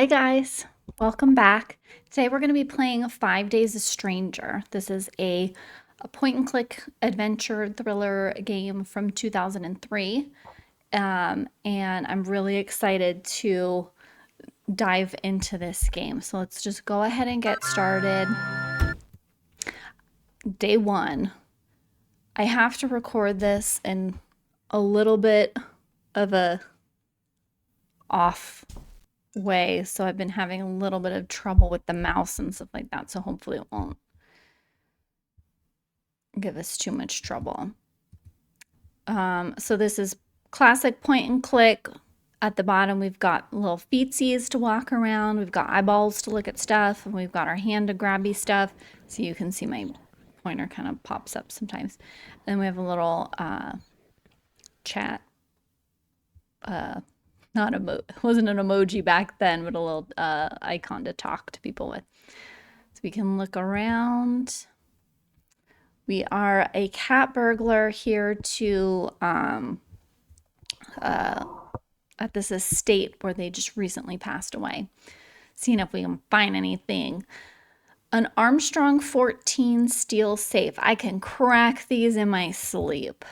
Hi guys, welcome back. Today we're going to be playing 5 Days a Stranger. This is a point and click adventure thriller game from 2003. And I'm really excited to dive into this game. So let's just go ahead and get started. Day 1. I have to record this in a little bit of a off way, so I've been having a little bit of trouble with the mouse and stuff like that, so hopefully it won't give us too much trouble. So this is classic point and click. At the bottom we've got little feetsies to walk around, we've got eyeballs to look at stuff, and we've got our hand to grabby stuff, so you can see my pointer kind of pops up sometimes. Then we have a little chat it wasn't an emoji back then, but a little icon to talk to people with. So we can look around. We are a cat burglar here to at this estate where they just recently passed away. Seeing if we can find anything. An Armstrong 14 steel safe. I can crack these in my sleep.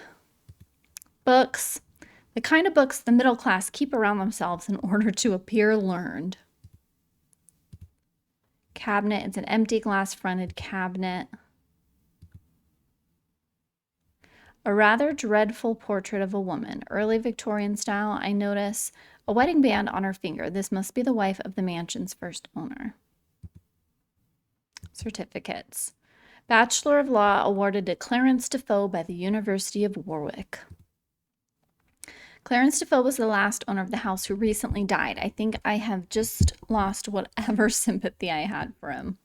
Books. The kind of books the middle class keep around themselves in order to appear learned. Cabinet. It's an empty glass-fronted cabinet. A rather dreadful portrait of a woman. Early Victorian style. I notice a wedding band on her finger. This must be the wife of the mansion's first owner. Certificates. Bachelor of Law awarded to Clarence Defoe by the University of Warwick. Clarence Defoe was the last owner of the house who recently died. I think I have just lost whatever sympathy I had for him.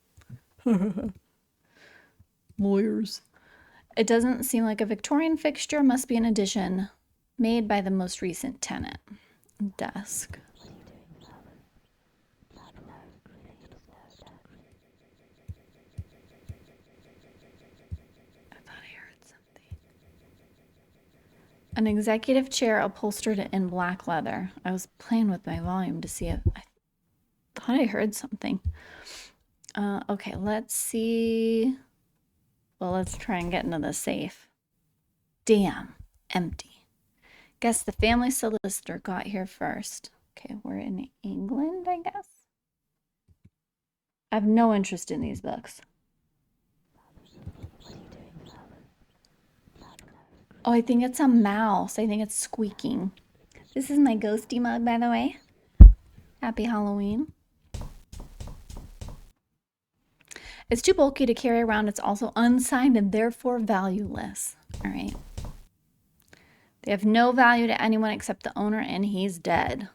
Lawyers. It doesn't seem like a Victorian fixture. Must be an addition made by the most recent tenant. Desk. An executive chair upholstered in black leather. I was playing with my volume to see if I thought I heard something. Okay, let's see. Well, let's try and get into the safe. Damn, empty. Guess the family solicitor got here first. Okay, we're in England, I guess. I have no interest in these books. Oh, I think it's a mouse. I think it's squeaking. This is my ghosty mug, by the way. Happy Halloween. It's too bulky to carry around. It's also unsigned and therefore valueless. All right. They have no value to anyone except the owner, and he's dead.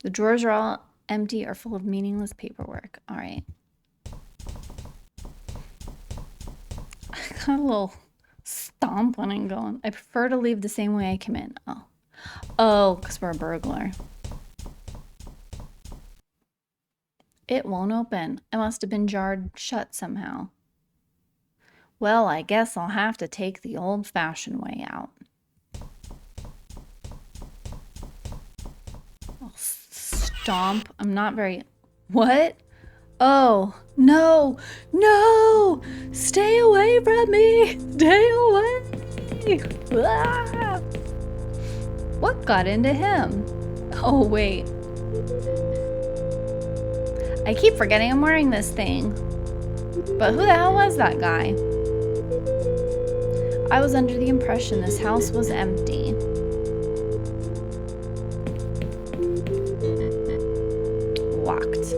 The drawers are all empty or full of meaningless paperwork. All right. I got a little stomp when I'm going. I prefer to leave the same way I came in. Oh, because we're a burglar. It won't open. I must have been jarred shut somehow. Well, I guess I'll have to take the old-fashioned way out. I'll stomp. I'm not very... What? Oh, no, no, stay away from me, stay away. Ah! What got into him? Oh, wait. I keep forgetting I'm wearing this thing. But who the hell was that guy? I was under the impression this house was empty. Locked.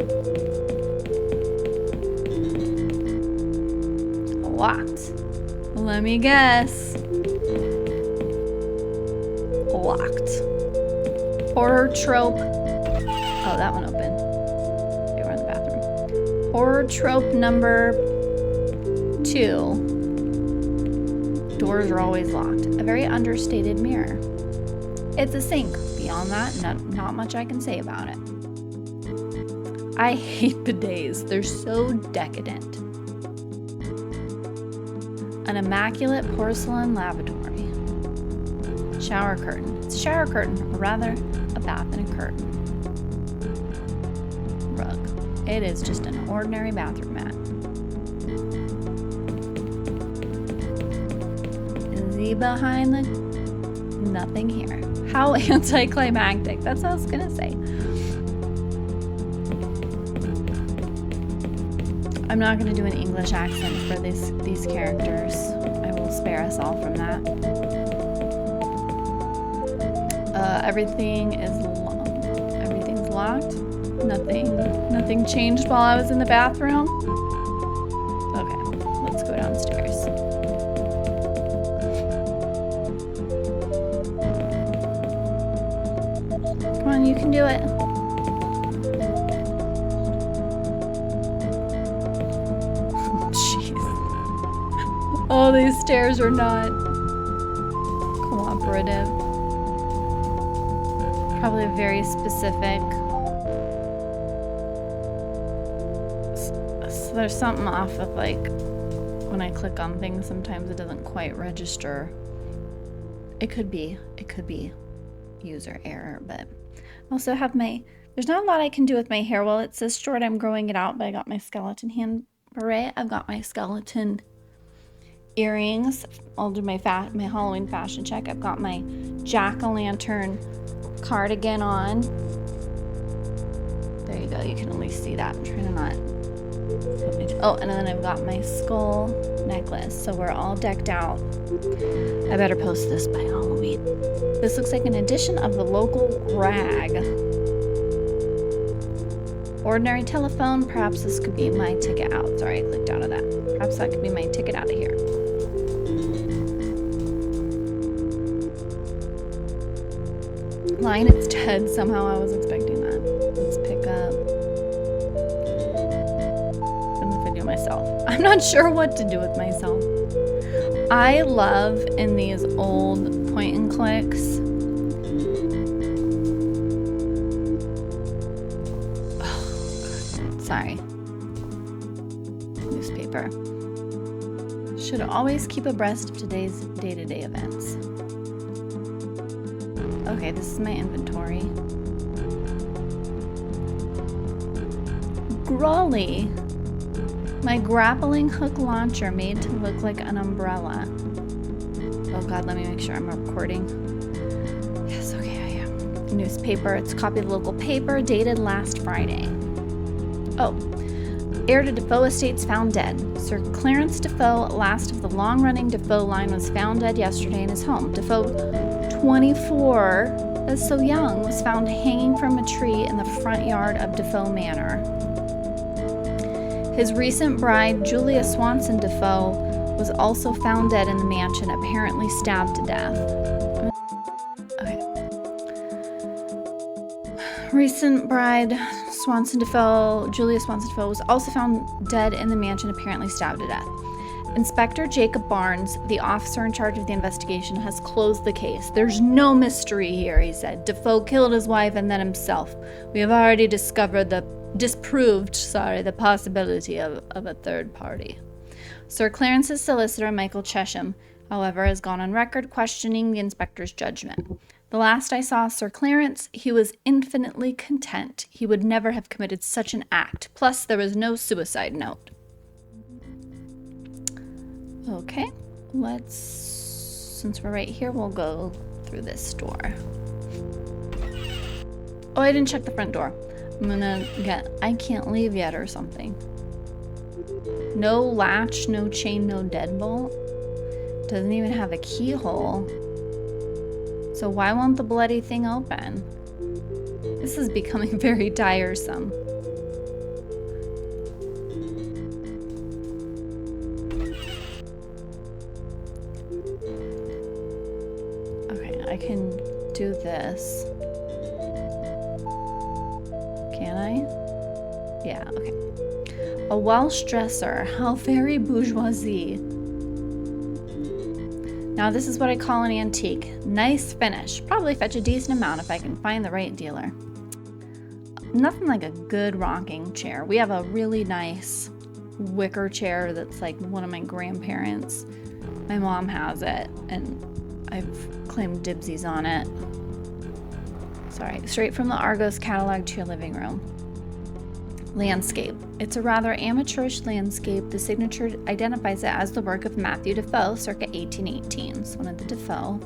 Locked. Let me guess. Locked. Horror trope. Oh, that one opened. Okay, we're in the bathroom. Horror trope number 2. Doors are always locked. A very understated mirror. It's a sink. Beyond that, not much I can say about it. I hate bidets. They're so decadent. An immaculate porcelain lavatory. Shower curtain. It's a shower curtain, or rather, a bath and a curtain. It is just an ordinary bathroom mat. Is he behind the... Nothing here. How anticlimactic. That's what I was gonna say. I'm not gonna do an English accent for these characters. I will spare us all from that. Everything's locked. Nothing changed while I was in the bathroom. Okay, let's go downstairs. Come on, you can do it. Jeez. Oh, these stairs are not cooperative. Probably a very specific. So there's something off with, like, when I click on things, sometimes it doesn't quite register. It could be user error, but I also have there's not a lot I can do with my hair. Well, it says short, I'm growing it out, but I got my skeleton hand beret. I've got my skeleton earrings. I'll do my Halloween fashion check. I've got my jack-o'-lantern cardigan on. There you go. You can only see that. I'm trying to not. Oh, and then I've got my skull necklace. So we're all decked out. I better post this by Halloween. This looks like an edition of the local rag. Ordinary telephone. Perhaps this could be my ticket out. Sorry, I clicked out of that. Perhaps that could be my ticket out of here. Line, it's dead. Somehow I was expecting that. Let's pick up. I'm gonna video myself. I'm not sure what to do with myself. I love in these old point and clicks. Oh, sorry. Newspaper. Should always keep abreast of today's day-to-day events. Okay, this is my inventory. Grawly. My grappling hook launcher made to look like an umbrella. Oh God, let me make sure I'm recording. Yes, okay, I am. Newspaper, it's a copy of the local paper, dated last Friday. Oh, heir to Defoe Estates found dead. Sir Clarence Defoe, last of the long-running Defoe line, was found dead yesterday in his home. Defoe, 24, that's so young, was found hanging from a tree in the front yard of Defoe Manor. His recent bride, Julia Swanson Defoe, was also found dead in the mansion, apparently stabbed to death. Okay. Recent bride, Julia Swanson Defoe, was also found dead in the mansion, apparently stabbed to death. Inspector Jacob Barnes, the officer in charge of the investigation, has closed the case. There's no mystery here, he said. Defoe killed his wife and then himself. We have already disproved the possibility of a third party. Sir Clarence's solicitor, Michael Chesham, however, has gone on record questioning the inspector's judgment. The last I saw Sir Clarence, he was infinitely content. He would never have committed such an act. Plus, there was no suicide note. Okay, since we're right here, we'll go through this door. Oh, I didn't check the front door. I'm gonna get, I can't leave yet or something. No latch, no chain, no deadbolt. Doesn't even have a keyhole. So why won't the bloody thing open? This is becoming very tiresome. I can do this. Can I? Yeah, okay. A Welsh dresser. How very bourgeoisie. Now this is what I call an antique. Nice finish. Probably fetch a decent amount if I can find the right dealer. Nothing like a good rocking chair. We have a really nice wicker chair that's like one of my grandparents. My mom has it, and I've claimed dibsies on it. Sorry, straight from the Argos catalog to your living room. Landscape. It's a rather amateurish landscape. The signature identifies it as the work of Matthew Defoe, circa 1818. It's one of the Defoe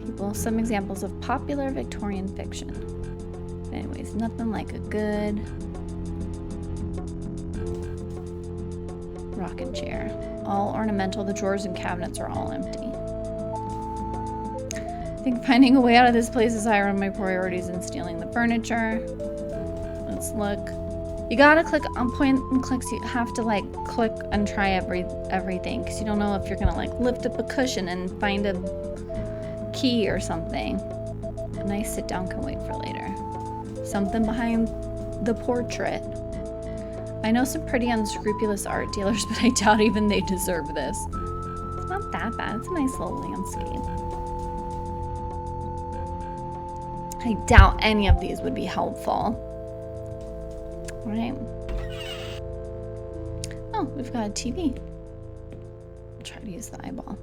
people. Some examples of popular Victorian fiction. Anyways, nothing like a good rocking chair. All ornamental. The drawers and cabinets are all empty. I think finding a way out of this place is higher on my priorities than stealing the furniture. Let's look. You gotta click on point and clicks. You have to like click and try everything because you don't know if you're gonna like lift up a cushion and find a key or something. A nice sit down can wait for later. Something behind the portrait. I know some pretty unscrupulous art dealers, but I doubt even they deserve this. It's not that bad. It's a nice little landscape. I doubt any of these would be helpful. Right. Oh, we've got a TV. I'll try to use the eyeball.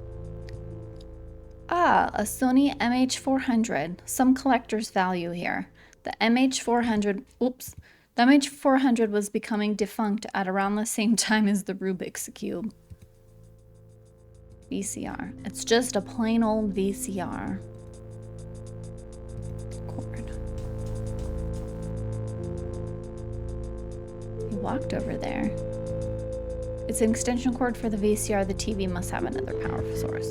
Ah, a Sony MH400. Some collector's value here. The MH400, oops. The MH400 was becoming defunct at around the same time as the Rubik's Cube. VCR. It's just a plain old VCR. Walked over there. It's an extension cord for the VCR. The TV must have another power source.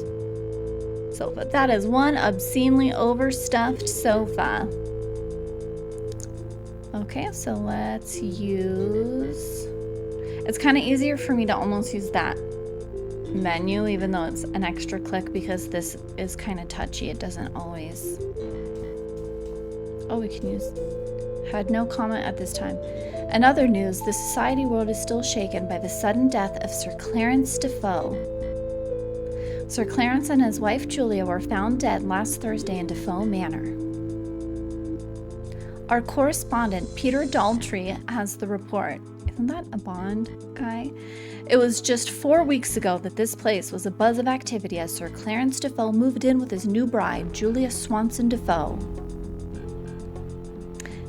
Sofa. That is one obscenely overstuffed sofa. Okay, so let's use... It's kind of easier for me to almost use that menu, even though it's an extra click, because this is kind of touchy. It doesn't always... Oh, we can use... Had no comment at this time. In other news, the society world is still shaken by the sudden death of Sir Clarence Defoe. Sir Clarence and his wife Julia were found dead last Thursday in Defoe Manor. Our correspondent, Peter Daltrey, has the report. Isn't that a Bond guy? It was just 4 weeks ago that this place was a buzz of activity as Sir Clarence Defoe moved in with his new bride, Julia Swanson Defoe.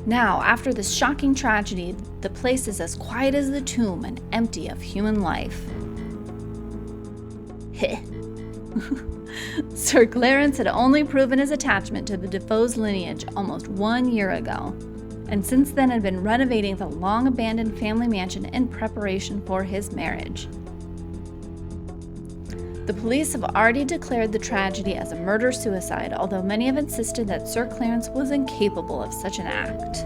Now, after this shocking tragedy, the place is as quiet as the tomb and empty of human life. Heh. Sir Clarence had only proven his attachment to the Defoe's lineage almost 1 year ago, and since then had been renovating the long-abandoned family mansion in preparation for his marriage. The police have already declared the tragedy as a murder-suicide, although many have insisted that Sir Clarence was incapable of such an act.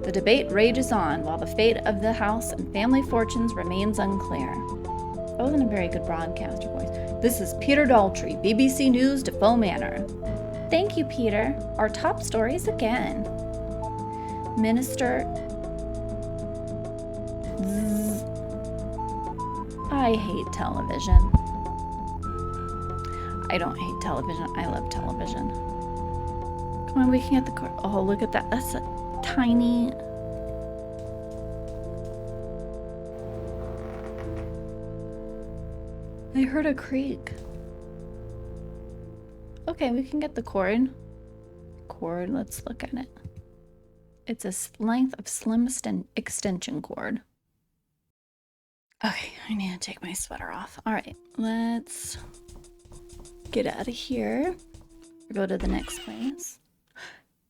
The debate rages on, while the fate of the house and family fortunes remains unclear. That wasn't a very good broadcaster voice. This is Peter Daltrey, BBC News, Defoe Manor. Thank you, Peter. Our top stories again. Minister... I hate television. I don't hate television. I love television. Come on, we can get the car. Oh, look at that. That's a tiny... I heard a creak. Okay, we can get the cord. Let's look at it. It's a length of slim extension cord. Okay, I need to take my sweater off. All right, let's get out of here. Go to the next place.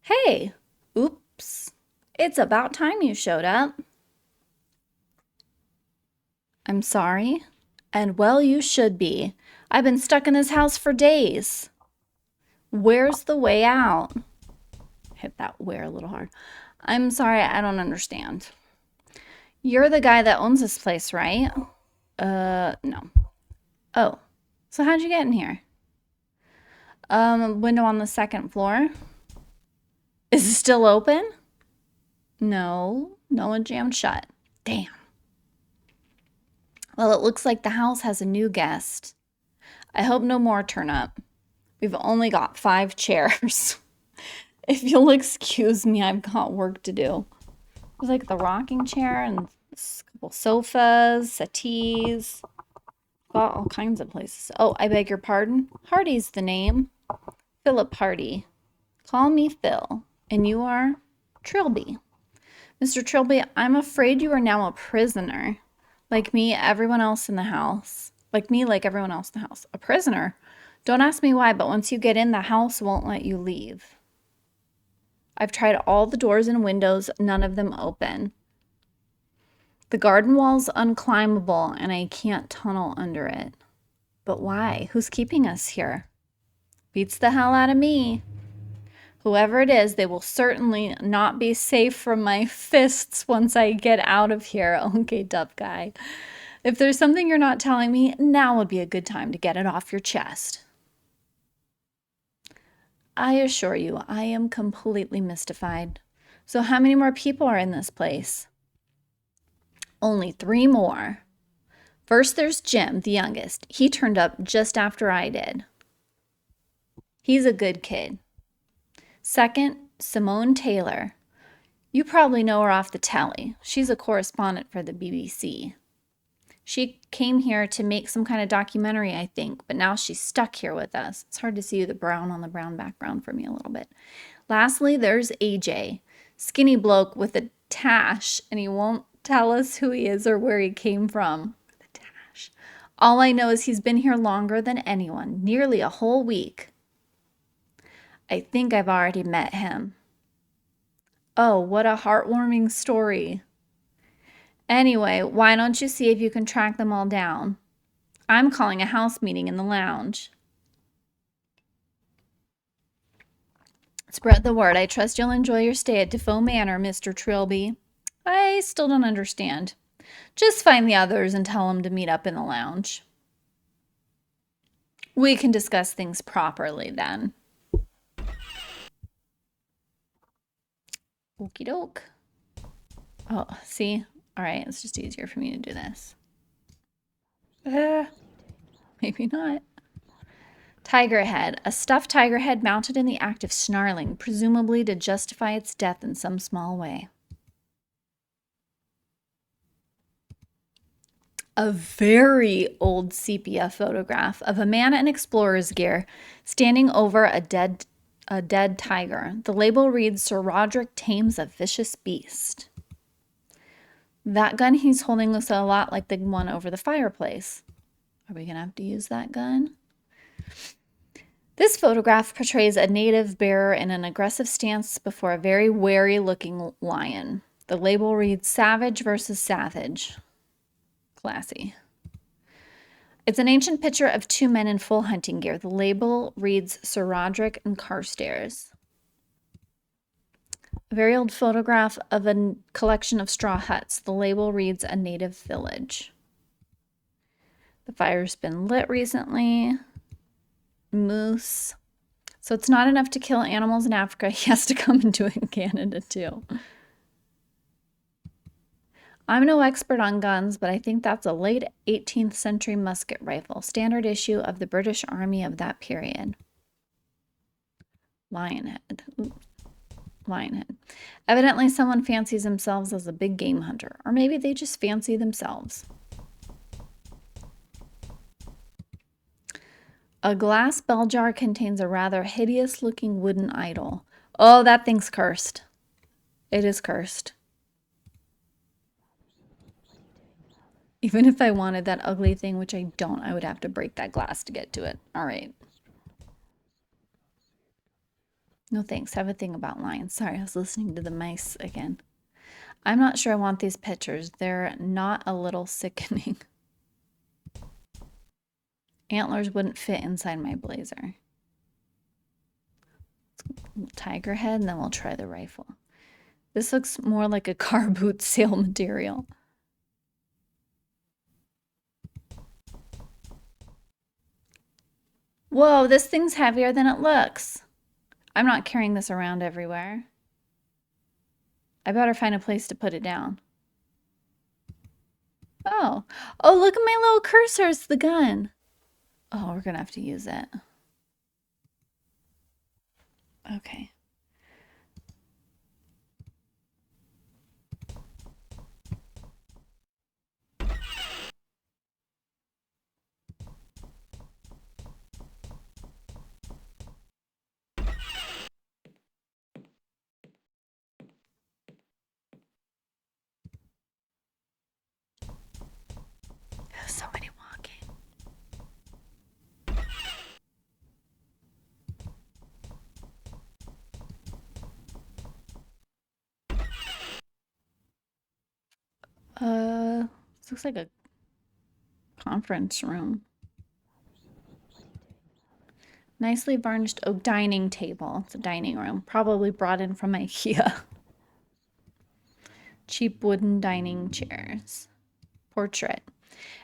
Hey! Oops. It's about time you showed up. I'm sorry. And well, you should be. I've been stuck in this house for days. Where's the way out? Hit that where a little hard. I'm sorry, I don't understand. You're the guy that owns this place, right? No. Oh, so how'd you get in here? Window on the second floor. Is it still open? No, one jammed shut. Damn. Well, it looks like the house has a new guest. I hope no more turn up. We've only got 5 chairs. If you'll excuse me, I've got work to do. There's like the rocking chair and a couple sofas, settees. Got all kinds of places. Oh, I beg your pardon. Hardy's the name. Philip Hardy. Call me Phil. And you are Trilby. Mr. Trilby, I'm afraid you are now a prisoner. Like me, everyone else in the house. Like me, like everyone else in the house. A prisoner? Don't ask me why, but once you get in, the house won't let you leave. I've tried all the doors and windows, none of them open. The garden wall's unclimbable, and I can't tunnel under it. But why? Who's keeping us here? Beats the hell out of me. Whoever it is, they will certainly not be safe from my fists once I get out of here. Okay, tough guy. If there's something you're not telling me, now would be a good time to get it off your chest. I assure you, I am completely mystified. So how many more people are in this place? Only 3 more. First, there's Jim, the youngest. He turned up just after I did. He's a good kid. Second, Simone Taylor. You probably know her off the telly. She's a correspondent for the BBC. She came here to make some kind of documentary, I think, but now she's stuck here with us. It's hard to see the brown on the brown background for me a little bit. Lastly, there's AJ, skinny bloke with a tash, and he won't tell us who he is or where he came from. The tash. All I know is he's been here longer than anyone, nearly a whole week. I think I've already met him. Oh, what a heartwarming story. Anyway, why don't you see if you can track them all down? I'm calling a house meeting in the lounge. Spread the word. I trust you'll enjoy your stay at Defoe Manor, Mr. Trilby. I still don't understand. Just find the others and tell them to meet up in the lounge. We can discuss things properly then. Okie doke. Oh, see? All right, it's just easier for me to do this. Maybe not. Tiger head. A stuffed tiger head mounted in the act of snarling, presumably to justify its death in some small way. A very old sepia photograph of a man in explorer's gear standing over a dead tiger. The label reads, Sir Roderick tames a vicious beast. That gun he's holding looks a lot like the one over the fireplace. Are we going to have to use that gun? This photograph portrays a native bearer in an aggressive stance before a very wary-looking lion. The label reads, Savage versus Savage. Classy. It's an ancient picture of 2 men in full hunting gear. The label reads, Sir Roderick and Carstairs. A very old photograph of a collection of straw huts. The label reads, A Native Village. The fire's been lit recently. Moose. So it's not enough to kill animals in Africa. He has to come and do it in Canada too. I'm no expert on guns, but I think that's a late 18th century musket rifle, standard issue of the British Army of that period. Lionhead. Ooh. Lionhead. Evidently someone fancies themselves as a big game hunter, or maybe they just fancy themselves. A glass bell jar contains a rather hideous-looking wooden idol. Oh, that thing's cursed. It is cursed. Even if I wanted that ugly thing, which I don't, I would have to break that glass to get to it. All right. No thanks. Have a thing about lions. Sorry, I was listening to the mice again. I'm not sure I want these pictures. They're not a little sickening. Antlers wouldn't fit inside my blazer. Tiger head, and then we'll try the rifle. This looks more like a car boot sale material. Whoa, this thing's heavier than it looks. I'm not carrying this around everywhere. I better find a place to put it down. Oh, look at my little cursor. It's the gun. Oh, we're gonna have to use it. Okay. looks like a conference room. Nicely varnished oak dining table. It's a dining room. Probably brought in from IKEA. Cheap wooden dining chairs. Portrait.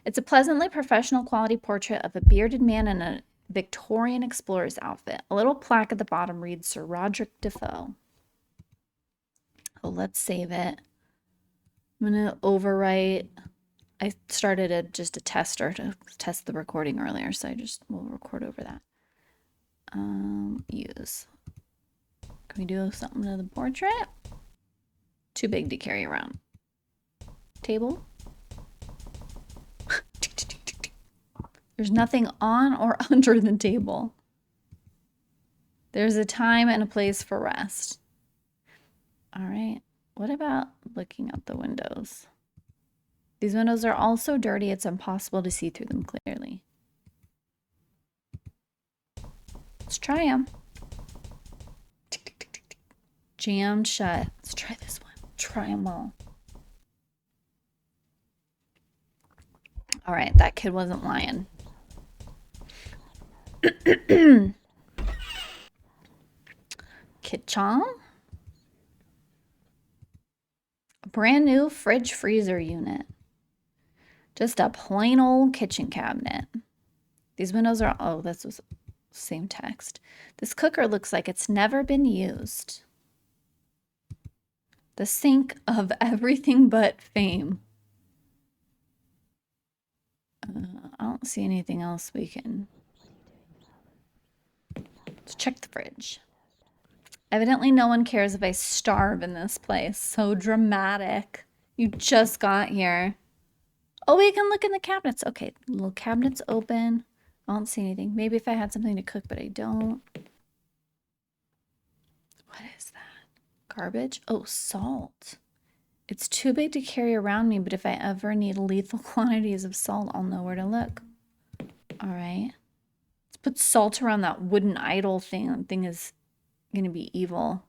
It's a pleasantly professional quality portrait of a bearded man in a Victorian explorer's outfit. A little plaque at the bottom reads Sir Roderick Defoe. Oh, let's save it. I'm going to overwrite. I started just a tester to test the recording earlier, so I just will record over that. Use. Can we do something to the portrait? Too big to carry around. Table. There's nothing on or under the table. There's a time and a place for rest. All right. What about looking out the windows? These windows are all so dirty, it's impossible to see through them clearly. Let's try them. Jammed shut. Let's try this one. Try them all. All right, that kid wasn't lying. Kitchen. A brand new fridge freezer unit. Just a plain old kitchen cabinet. These windows are, oh, this was same text. This cooker looks like it's never been used. The sink of everything but fame. I don't see anything else we can. Let's check the fridge. Evidently no one cares if I starve in this place. So dramatic. You just got here. Oh, we can look in the cabinets. Okay, little cabinets open. I don't see anything. Maybe if I had something to cook, but I don't. What is that? Garbage? Oh, salt. It's too big to carry around me, but if I ever need lethal quantities of salt, I'll know where to look. All right. Let's put salt around that wooden idol thing. That thing is going to be evil.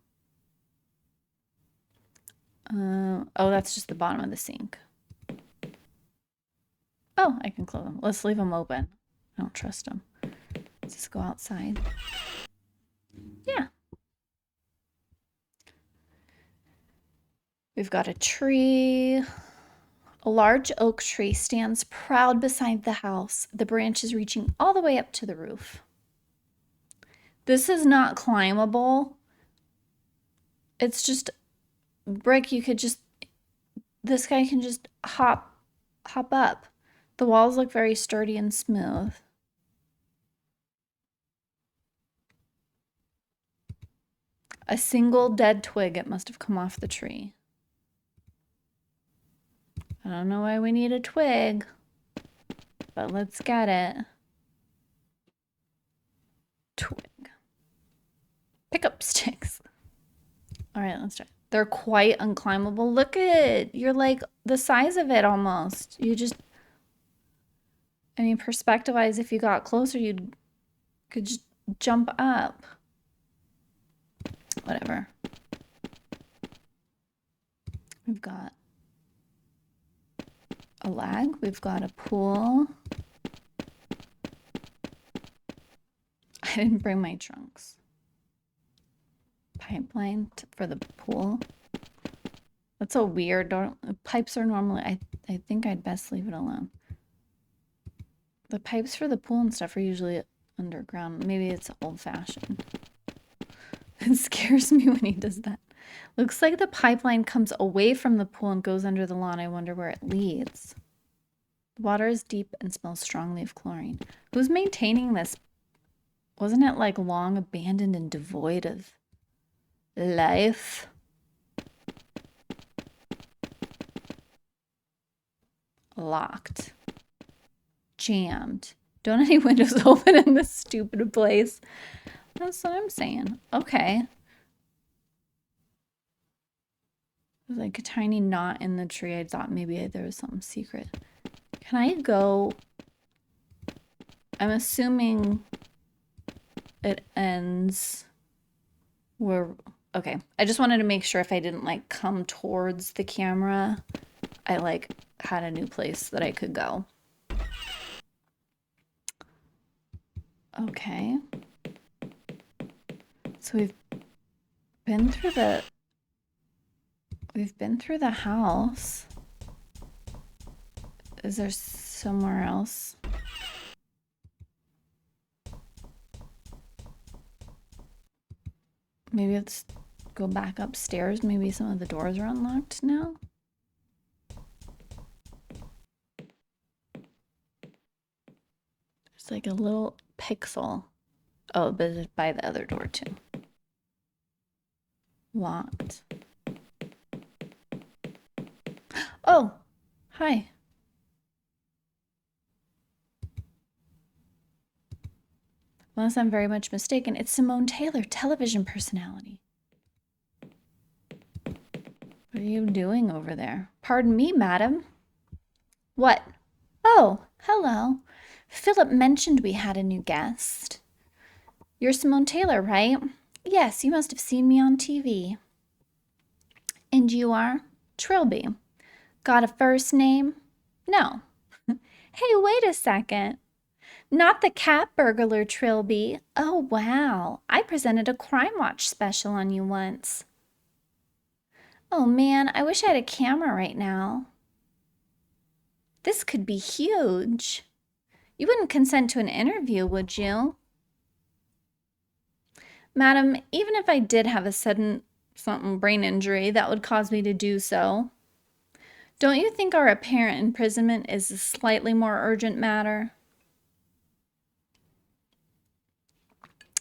Oh, that's just the bottom of the sink. Oh, I can close them. Let's leave them open. I don't trust them. Let's just go outside. Yeah. We've got a tree. A large oak tree stands proud beside the house, the branches reaching all the way up to the roof. This is not climbable. It's just brick. You could just, this guy can just hop up. The walls look very sturdy and smooth. A single dead twig, it must have come off the tree. I don't know why we need a twig, but let's get it. Twig. Pick up sticks. All right, let's try. They're quite unclimbable. Look at it. You're like the size of it almost. You just, I mean, perspective-wise, if you got closer, you could just jump up. Whatever. We've got a lag. We've got a pool. I didn't bring my trunks. Pipeline for the pool. That's so weird. Pipes are normally, I think I'd best leave it alone. The pipes for the pool and stuff are usually underground. Maybe it's old-fashioned. It scares me when he does that. Looks like the pipeline comes away from the pool and goes under the lawn. I wonder where it leads. The water is deep and smells strongly of chlorine. Who's maintaining this? Wasn't it like long abandoned and devoid of life? Locked. Jammed. Don't any windows open in this stupid place? That's what I'm saying. Okay. There's like a tiny knot in the tree. I thought maybe there was something secret. Can I go? I'm assuming it ends where, okay. I just wanted to make sure if I didn't like come towards the camera, I had a new place that I could go. Okay. So we've been through the house. Is there somewhere else? Maybe let's go back upstairs. Maybe some of the doors are unlocked now. There's like a little pixel. Oh, but it's by the other door too. Locked. Oh, hi. Unless I'm very much mistaken, it's Simone Taylor, television personality. What are you doing over there? Pardon me, madam. What? Oh, hello. Philip mentioned we had a new guest. You're Simone Taylor, right? Yes, you must have seen me on TV. And you are? Trilby. Got a first name? No. Hey, wait a second. Not the cat burglar, Trilby. Oh, wow. I presented a Crime Watch special on you once. Oh, man, I wish I had a camera right now. This could be huge. You wouldn't consent to an interview, would you? Madam, even if I did have a sudden brain injury that would cause me to do so, don't you think our apparent imprisonment is a slightly more urgent matter?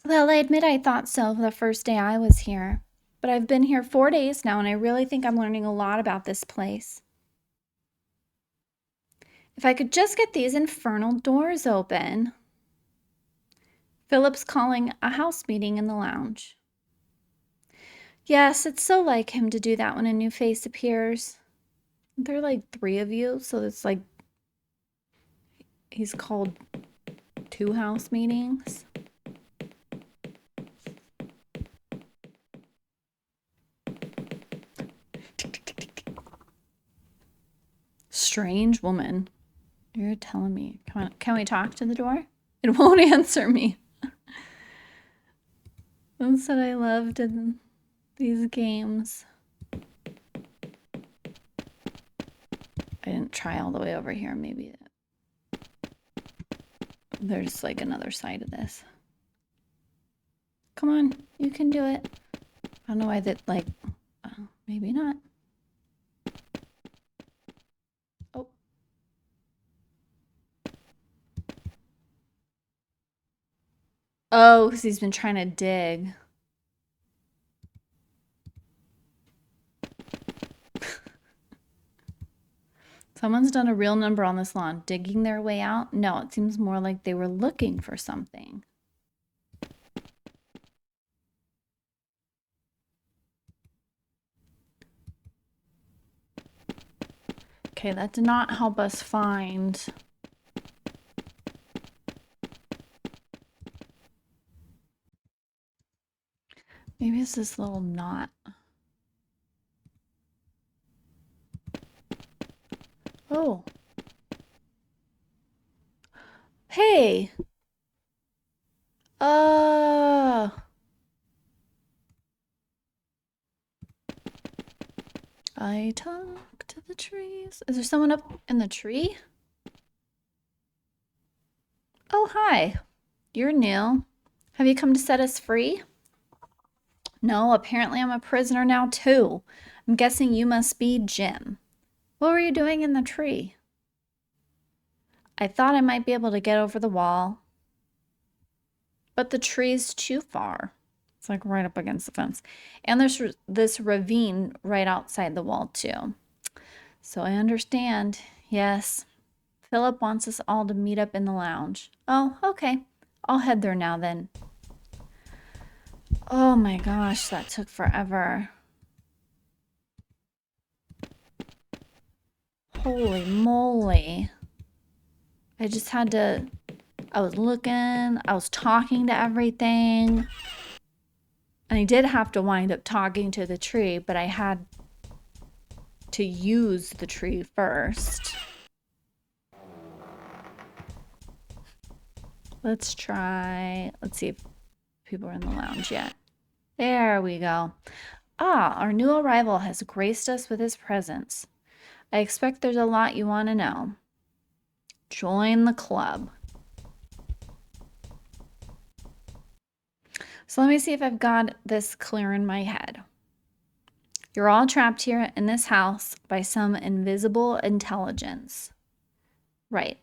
Well, I admit I thought so the first day I was here, but I've been here 4 days now and I really think I'm learning a lot about this place. If I could just get these infernal doors open. Philip's calling a house meeting in the lounge. Yes, it's so like him to do that when a new face appears. There are like 3 of you, so it's like he's called 2 house meetings. Strange woman. You're telling me. Come on, can we talk to the door? It won't answer me. That's what I loved in these games. I didn't try all the way over here. Maybe there's like another side of this. Come on, you can do it. I don't know why that, like, maybe not. Oh. Oh, because he's been trying to dig. Someone's done a real number on this lawn. Digging their way out? No, it seems more like they were looking for something. Okay, that did not help us find... Maybe it's this little knot. Oh. Hey. I talk to the trees. Is there someone up in the tree? Oh, hi. You're new. Have you come to set us free? No, apparently I'm a prisoner now too. I'm guessing you must be Jim. What were you doing in the tree? I thought I might be able to get over the wall. But the tree's too far. It's like right up against the fence. And there's this ravine right outside the wall too. So I understand. Yes. Philip wants us all to meet up in the lounge. Oh, okay. I'll head there now then. Oh my gosh, that took forever. Holy moly. I just had to... I was looking, I was talking to everything. And I did have to wind up talking to the tree, but I had to use the tree first. Let's see if people are in the lounge yet. There we go. Ah, our new arrival has graced us with his presence. I expect there's a lot you want to know. Join the club. So let me see if I've got this clear in my head. You're all trapped here in this house by some invisible intelligence. Right.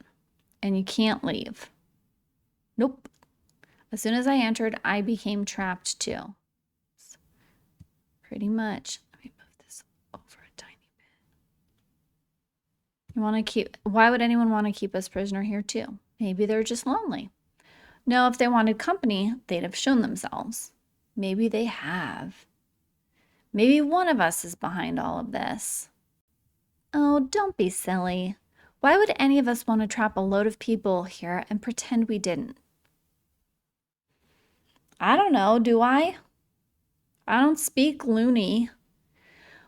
And you can't leave. Nope. As soon as I entered, I became trapped too. Pretty much. Let me move this over a tiny bit. Why would anyone want to keep us prisoner here too? Maybe they're just lonely. No, if they wanted company, they'd have shown themselves. Maybe they have. Maybe one of us is behind all of this. Oh, don't be silly. Why would any of us want to trap a load of people here and pretend we didn't? I don't know, do I? I don't speak loony.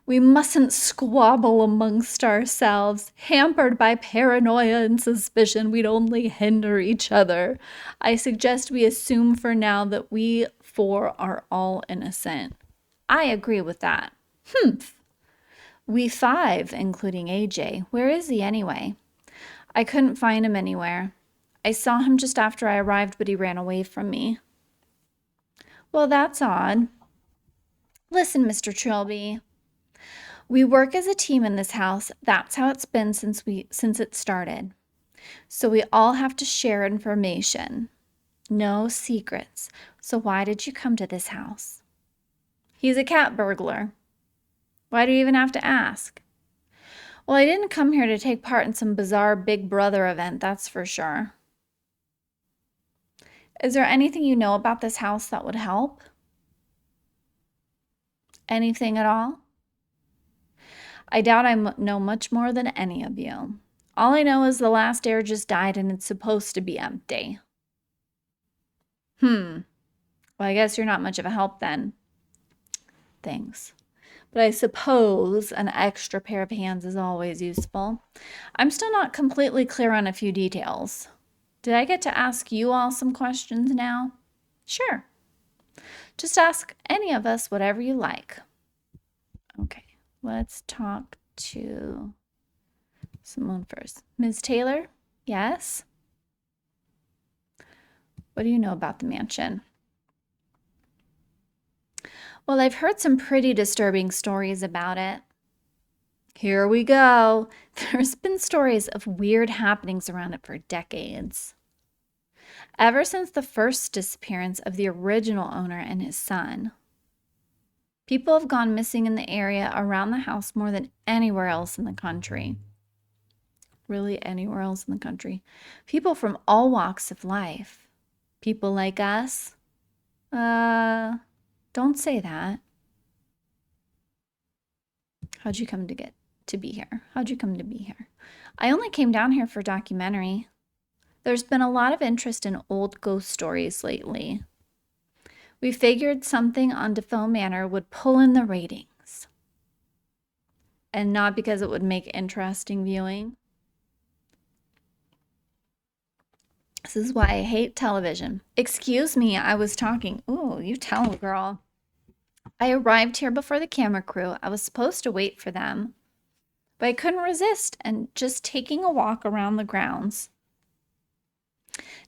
We mustn't squabble amongst ourselves. Hampered by paranoia and suspicion, we'd only hinder each other. I suggest we assume for now that we four are all innocent. I agree with that. Humph. We five, including AJ. Where is he anyway? I couldn't find him anywhere. I saw him just after I arrived, but he ran away from me. Well, that's odd. Listen, Mr. Trilby. We work as a team in this house. That's how it's been since it started. So we all have to share information. No secrets. So why did you come to this house? He's a cat burglar. Why do you even have to ask? Well, I didn't come here to take part in some bizarre Big Brother event, that's for sure. Is there anything you know about this house that would help? Anything at all? I doubt I know much more than any of you. All I know is the last heir just died and it's supposed to be empty. Well, I guess you're not much of a help then. Thanks. But I suppose an extra pair of hands is always useful. I'm still not completely clear on a few details. Did I get to ask you all some questions now? Sure. Just ask any of us whatever you like. Okay, let's talk to someone first. Ms. Taylor? Yes? What do you know about the mansion? Well, I've heard some pretty disturbing stories about it. Here we go. There's been stories of weird happenings around it for decades. Ever since the first disappearance of the original owner and his son. People have gone missing in the area around the house more than anywhere else in the country. Really, anywhere else in the country. People from all walks of life. People like us. Don't say that. How'd you come to be here? How'd you come to be here? I only came down here for a documentary. There's been a lot of interest in old ghost stories lately. We figured something on Defoe Manor would pull in the ratings. And not because it would make interesting viewing. This is why I hate television. Excuse me, I was talking. Ooh, you tell, girl. I arrived here before the camera crew. I was supposed to wait for them. But I couldn't resist and just taking a walk around the grounds.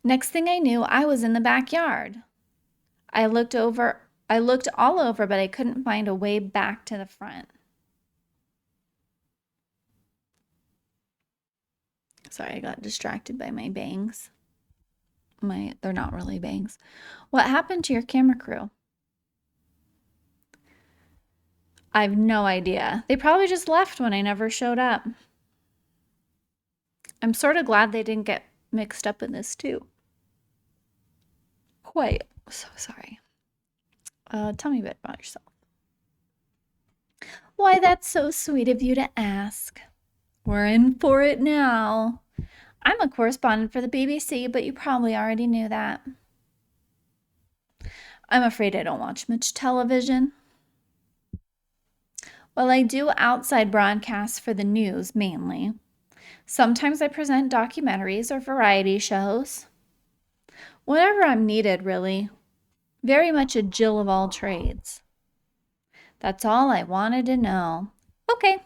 Next thing I knew, I was in the backyard. I looked all over, but I couldn't find a way back to the front. Sorry, I got distracted by my bangs. They're not really bangs. What happened to your camera crew? I have no idea. They probably just left when I never showed up. I'm sort of glad they didn't get mixed up in this too. Quite. So sorry. Tell me a bit about yourself. Why, that's so sweet of you to ask. We're in for it now. I'm a correspondent for the BBC, but you probably already knew that. I'm afraid I don't watch much television. Well, I do outside broadcasts for the news mainly. Sometimes I present documentaries or variety shows. Whenever I'm needed, really. Very much a Jill of all trades. That's all I wanted to know. Okay.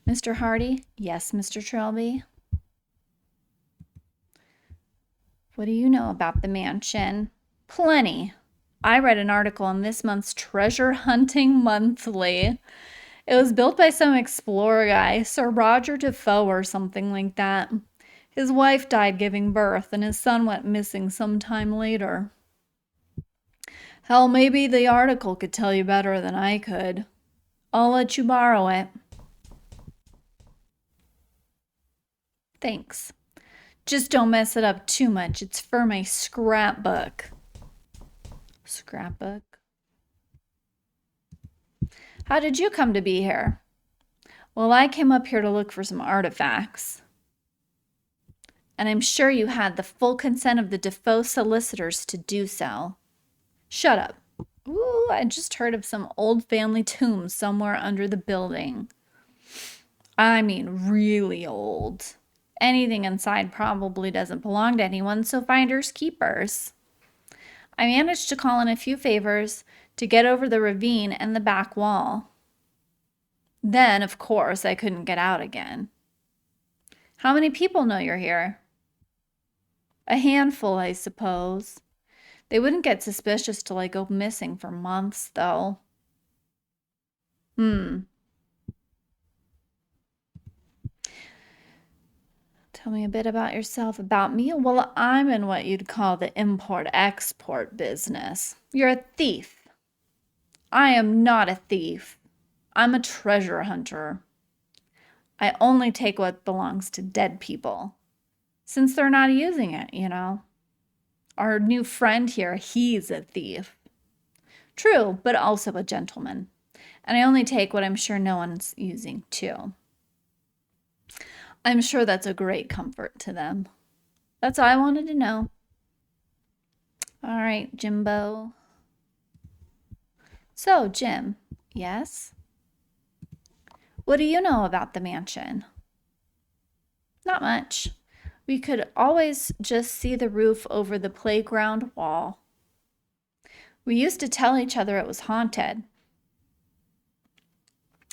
Mr. Hardy? Yes, Mr. Trilby. What do you know about the mansion? Plenty. I read an article in this month's Treasure Hunting Monthly. It was built by some explorer guy, Sir Roger Defoe or something like that. His wife died giving birth, and his son went missing some time later. Hell, maybe the article could tell you better than I could. I'll let you borrow it. Thanks. Just don't mess it up too much. It's for my scrapbook. Scrapbook? How did you come to be here? Well, I came up here to look for some artifacts. And I'm sure you had the full consent of the Defoe solicitors to do so. Shut up. Ooh, I just heard of some old family tomb somewhere under the building. I mean, really old. Anything inside probably doesn't belong to anyone, so finders keepers. I managed to call in a few favors to get over the ravine and the back wall. Then, of course, I couldn't get out again. How many people know you're here? A handful, I suppose. They wouldn't get suspicious till I go missing for months, though. Tell me a bit about yourself. About me? Well, I'm in what you'd call the import-export business. You're a thief. I am not a thief. I'm a treasure hunter. I only take what belongs to dead people, since they're not using it, you know. Our new friend here, he's a thief. True, but also a gentleman. And I only take what I'm sure no one's using, too. I'm sure that's a great comfort to them. That's all I wanted to know. All right, Jimbo. So, Jim, yes? What do you know about the mansion? Not much. We could always just see the roof over the playground wall. We used to tell each other it was haunted.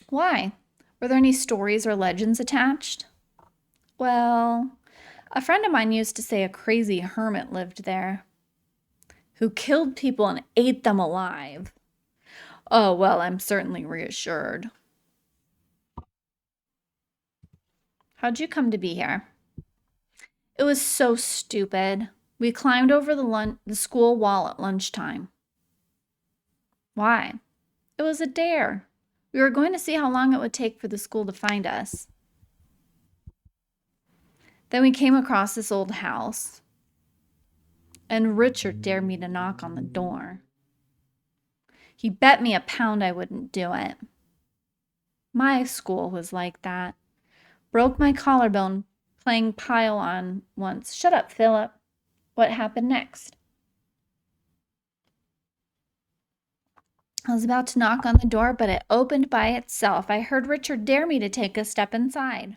Why? Were there any stories or legends attached? Well, a friend of mine used to say a crazy hermit lived there, who killed people and ate them alive. Oh, well, I'm certainly reassured. How'd you come to be here? It was so stupid. We climbed over the school wall at lunchtime. Why? It was a dare. We were going to see how long it would take for the school to find us. Then we came across this old house, and Richard dared me to knock on the door. He bet me £1 I wouldn't do it. My school was like that. Broke my collarbone playing pile on once. Shut up, Philip. What happened next? I was about to knock on the door, but it opened by itself. I heard Richard dare me to take a step inside.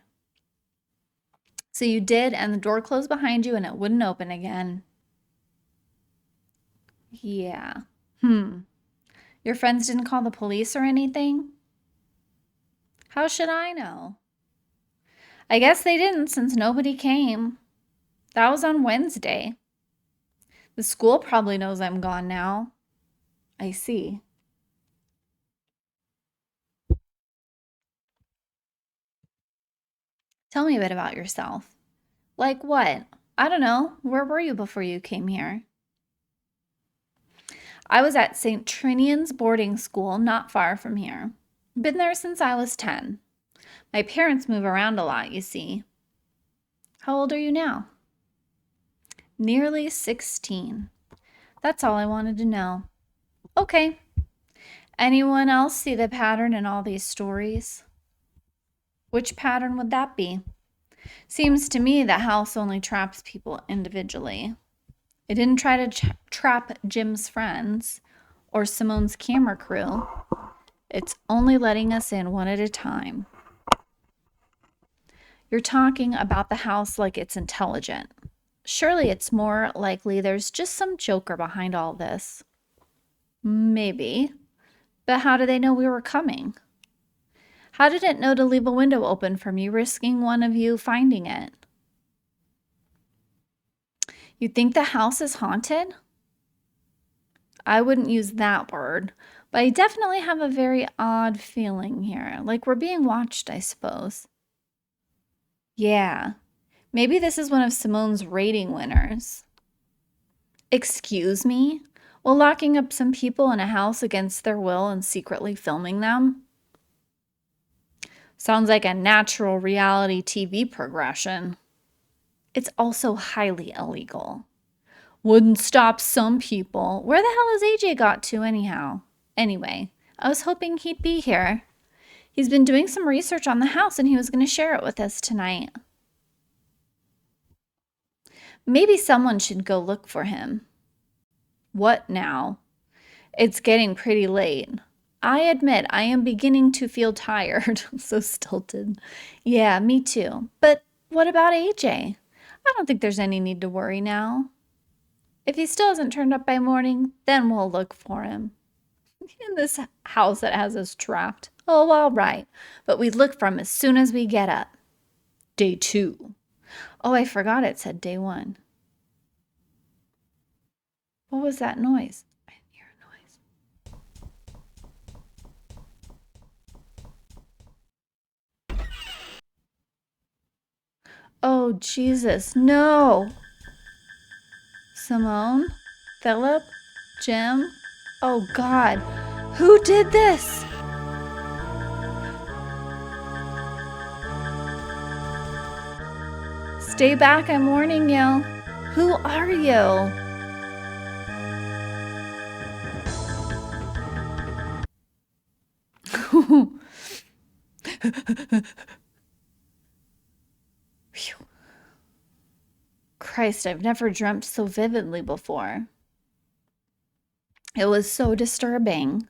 So you did, and the door closed behind you, and it wouldn't open again. Yeah. Your friends didn't call the police or anything? How should I know? I guess they didn't, since nobody came. That was on Wednesday. The school probably knows I'm gone now. I see. Tell me a bit about yourself. Like what? I don't know. Where were you before you came here? I was at St. Trinian's boarding school, not far from here. Been there since I was 10. My parents move around a lot, you see. How old are you now? Nearly 16. That's all I wanted to know. Okay. Anyone else see the pattern in all these stories? Which pattern would that be? Seems to me the house only traps people individually. It didn't try to trap Jim's friends or Simone's camera crew. It's only letting us in one at a time. You're talking about the house like it's intelligent. Surely it's more likely there's just some joker behind all this. Maybe. But how do they know we were coming? How did it know to leave a window open for me, risking one of you finding it? You think the house is haunted? I wouldn't use that word, but I definitely have a very odd feeling here, like we're being watched, I suppose. Yeah, maybe this is one of Simone's rating winners. Excuse me? Well, locking up some people in a house against their will and secretly filming them? Sounds like a natural reality TV progression. It's also highly illegal. Wouldn't stop some people. Where the hell has AJ got to anyhow? Anyway, I was hoping he'd be here. He's been doing some research on the house and he was going to share it with us tonight. Maybe someone should go look for him. What now? It's getting pretty late. I admit I am beginning to feel tired. So stilted. Yeah, me too. But what about AJ? I don't think there's any need to worry now. If he still hasn't turned up by morning, then we'll look for him. In this house that has us trapped. Oh, all right. But we look for him as soon as we get up. Day 2. Oh, I forgot it said day 1. What was that noise? I didn't hear a noise. Oh, Jesus, no. Simone? Philip? Jim? Oh, God. Who did this? Stay back, I'm warning you. Who are you? Christ, I've never dreamt so vividly before. It was so disturbing.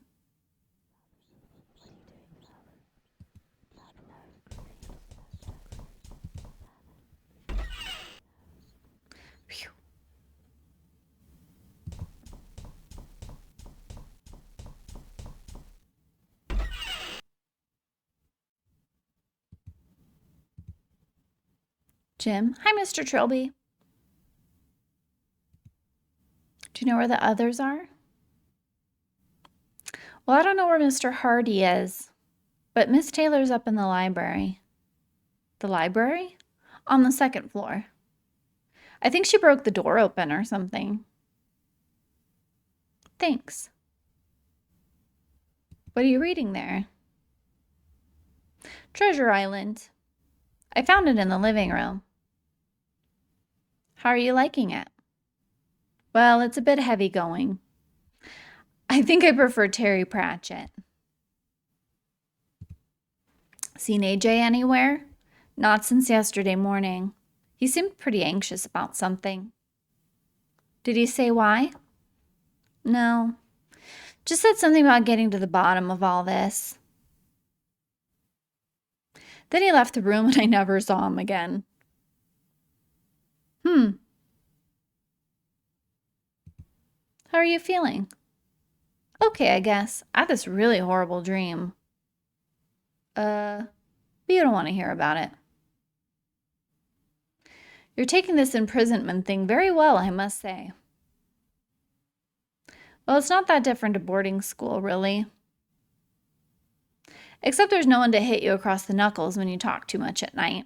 Phew. Jim. Hi, Mr. Trilby. Do you know where the others are? Well, I don't know where Mr. Hardy is, but Miss Taylor's up in the library. The library? On the 2nd floor. I think she broke the door open or something. Thanks. What are you reading there? Treasure Island. I found it in the living room. How are you liking it? Well, it's a bit heavy going. I think I prefer Terry Pratchett. Seen AJ anywhere? Not since yesterday morning. He seemed pretty anxious about something. Did he say why? No. Just said something about getting to the bottom of all this. Then he left the room and I never saw him again. How are you feeling? Okay, I guess. I had this really horrible dream. But you don't want to hear about it. You're taking this imprisonment thing very well, I must say. Well, it's not that different to boarding school, really. Except there's no one to hit you across the knuckles when you talk too much at night.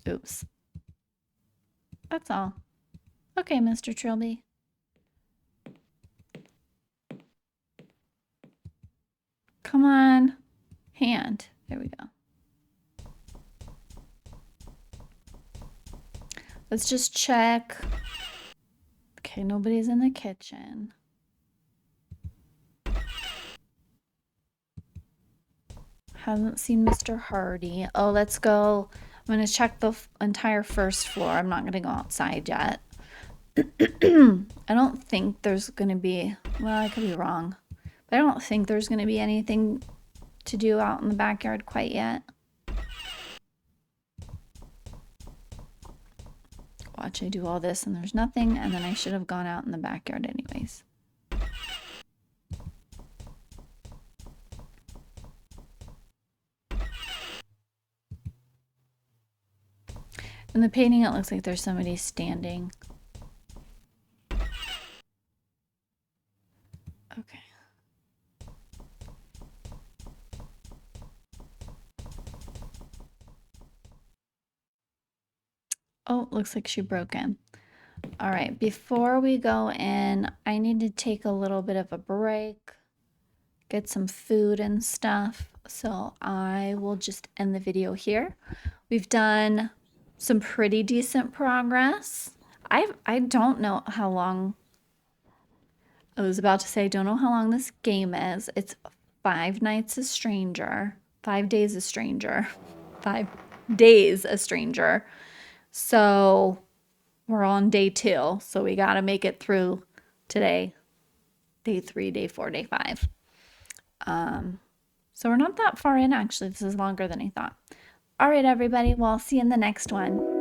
Oops. That's all. Okay, Mr. Trilby. Come on. Hand. There we go. Let's just check. Okay, nobody's in the kitchen. Haven't seen Mr. Hardy. Oh, let's go I'm going to check the entire first floor. I'm not going to go outside yet. I don't think there's going to be, well, I could be wrong, but I don't think there's going to be anything to do out in the backyard quite yet. Watch, I do all this and there's nothing, and then I should have gone out in the backyard anyways. In the painting, it looks like there's somebody standing. Okay. Oh, looks like she broke in. All right, before we go in, I need to take a little bit of a break, get some food and stuff. So I will just end the video here. We've done some pretty decent progress. I don't know how long, I was about to say, I don't know how long this game is. It's 5 nights a stranger, 5 days a stranger, 5 days a stranger. So we're on day 2. So we got to make it through today, day 3, day 4, day 5. So we're not that far in, actually. This is longer than I thought. All right, everybody. Well, I'll see you in the next one.